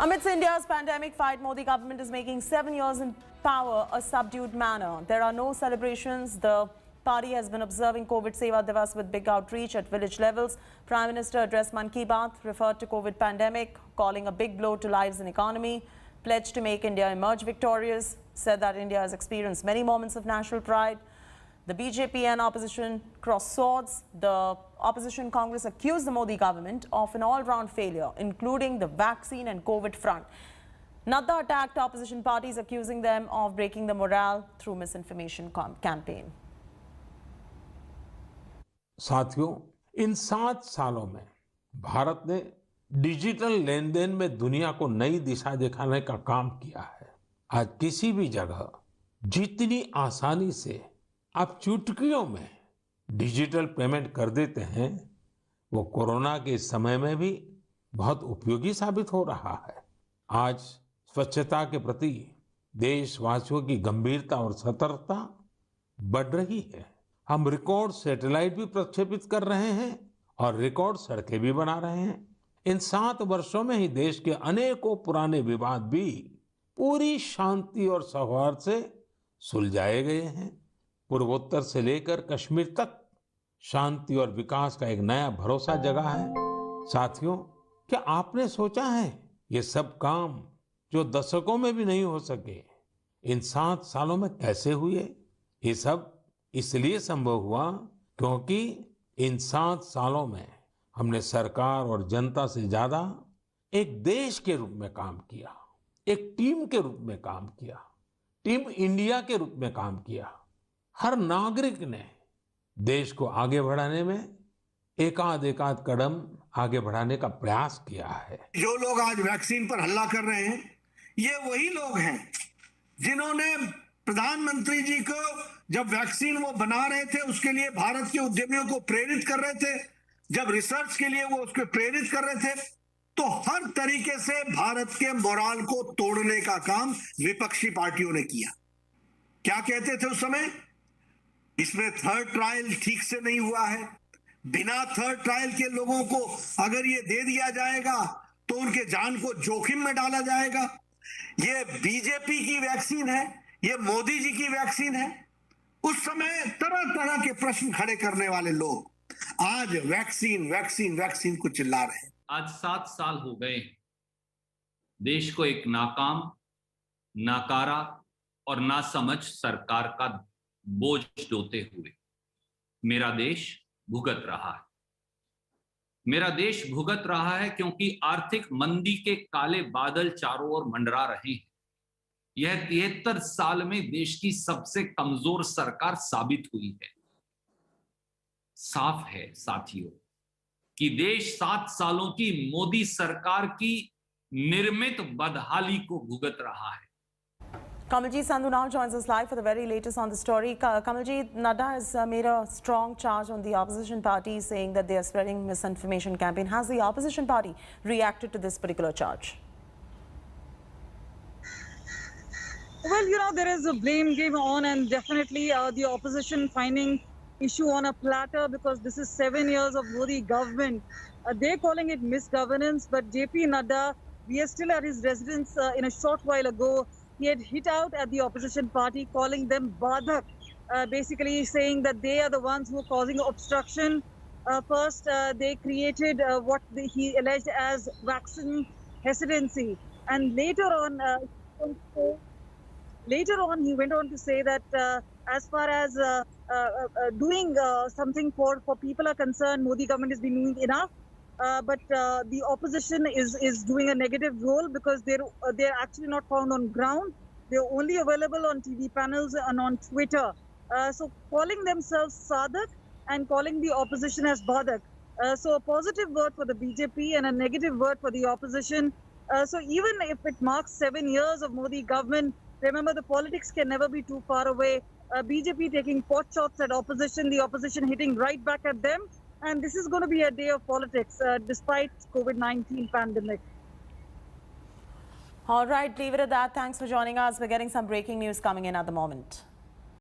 Amidst India's pandemic fight, Modi government is making 7 years in power a subdued manner. There are no celebrations. The party has been observing COVID Seva Divas with big outreach at village levels. Prime Minister addressed Mann Ki Baat, referred to COVID pandemic, calling a big blow to lives and economy, pledged to make India emerge victorious, said that India has experienced many moments of national pride. The BJP and opposition crossed swords. The opposition Congress accused the Modi government of an all-round failure, including the vaccine and COVID front. Nadda attacked opposition parties, accusing them of breaking the morale through misinformation campaign. साथियों, इन 7 सालों में भारत ने digital लेन then में दुनिया को नई दिशा दिखाने का काम किया है। आज किसी भी जगह जितनी आसानी से आप चुटकियों में डिजिटल पेमेंट कर देते हैं, वो कोरोना के समय में भी बहुत उपयोगी साबित हो रहा है। आज स्वच्छता के प्रति देशवासियों की गंभीरता और सतर्कता बढ़ रही है। हम रिकॉर्ड सैटेलाइट भी प्रक्षेपित कर रहे हैं और रिकॉर्ड सड़कें भी बना रहे हैं। इन 7 वर्षों में ही देश के अनेकों पुराने विवाद भी पूरी शांति और सौहार्द से सुलझाए गए हैं। पूर्वोत्तर से लेकर कश्मीर तक शांति और विकास का एक नया भरोसा जगा है। साथियों, क्या आपने सोचा है ये सब काम जो दशकों में भी नहीं हो सके, इन 7 सालों में कैसे हुए? ये सब इसलिए संभव हुआ क्योंकि इन 7 सालों में हमने सरकार और जनता से ज्यादा एक देश के रूप में काम किया, एक टीम के रूप में काम किया, टीम इंडिया के रूप में काम किया। हर नागरिक ने देश को आगे बढ़ाने में एकाध कदम आगे बढ़ाने का प्रयास किया है। जो लोग आज वैक्सीन पर हल्ला कर रहे हैं, ये वही लोग हैं जिन्होंने प्रधानमंत्री जी को जब वैक्सीन वो बना रहे थे उसके लिए भारत के उद्यमियों को प्रेरित कर रहे थे, जब रिसर्च के लिए वो उसको प्रेरित कर रहे थे, तो हर तरीके से भारत के मोराल को तोड़ने का काम विपक्षी पार्टियों ने किया। क्या कहते थे उस समय? इसमें थर्ड ट्रायल ठीक से नहीं हुआ है, बिना थर्ड ट्रायल के लोगों को अगर ये दे दिया जाएगा तो उनके जान को जोखिम में डाला जाएगा। ये बीजेपी की वैक्सीन है, ये मोदी जी की वैक्सीन है। उस समय तरह तरह के प्रश्न खड़े करने वाले लोग आज वैक्सीन वैक्सीन वैक्सीन को चिल्ला रहे हैं। आज 7 साल हो गए देश को एक नाकाम, नाकारा और नासमझ सरकार का बोझ ढोते हुए। मेरा देश भुगत रहा है। मेरा देश भुगत रहा है क्योंकि आर्थिक मंदी के काले बादल चारों ओर मंडरा रहे हैं। यह 73 साल में देश की सबसे कमजोर सरकार साबित हुई है। साफ है साथियों कि देश 7 सालों की मोदी सरकार की निर्मित बदहाली को भुगत रहा है। Kamalji Sandhu now joins us live for the very latest on the story. Kamalji, Nadda has made a strong charge on the opposition party, saying that they are spreading misinformation campaign. Has the opposition party reacted to this particular charge? Well, there is a blame game on, and definitely the opposition finding issue on a platter because this is 7 years of Modi government. They're calling it misgovernance, but JP Nadda, we are still at his residence in a short while ago. He had hit out at the opposition party, calling them Badhak, basically saying that they are the ones who are causing obstruction. First, they created what he alleged as vaccine hesitancy, and later on, he went on to say that as far as doing something for people are concerned, Modi government has been doing enough. But the opposition is doing a negative role because they're actually not found on ground. They're only available on TV panels and on Twitter. So calling themselves Sadak and calling the opposition as Badak. So a positive word for the BJP and a negative word for the opposition. So even if it marks 7 years of Modi government, remember the politics can never be too far away. BJP taking pot shots at opposition, the opposition hitting right back at them. And this is going to be a day of politics despite COVID-19 pandemic. All right, leave it at that. Thanks for joining us. We're getting some breaking news coming in at the moment.